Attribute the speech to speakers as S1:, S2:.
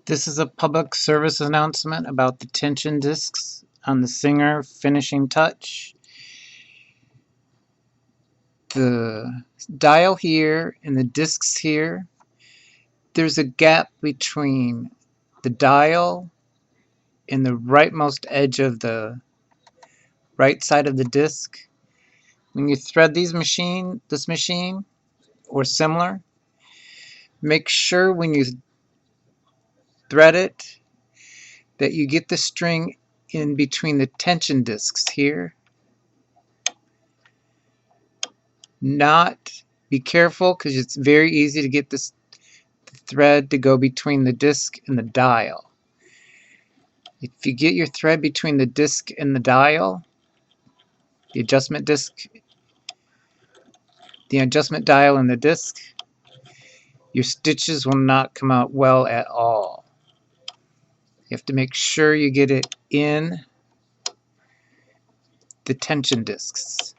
S1: This is a public service announcement about the tension discs on the Singer finishing touch. The dial here and the discs here, there's a gap between the dial and the rightmost edge of the right side of the disc. When you thread this machine or similar, make sure when you thread it that you get the string in between the tension discs here. Be careful because it's very easy to get this thread to go between the disc and the dial. If you get your thread between the disc and the dial, the adjustment dial and the disc, your stitches will not come out well at all. You have to make sure you get it in the tension discs.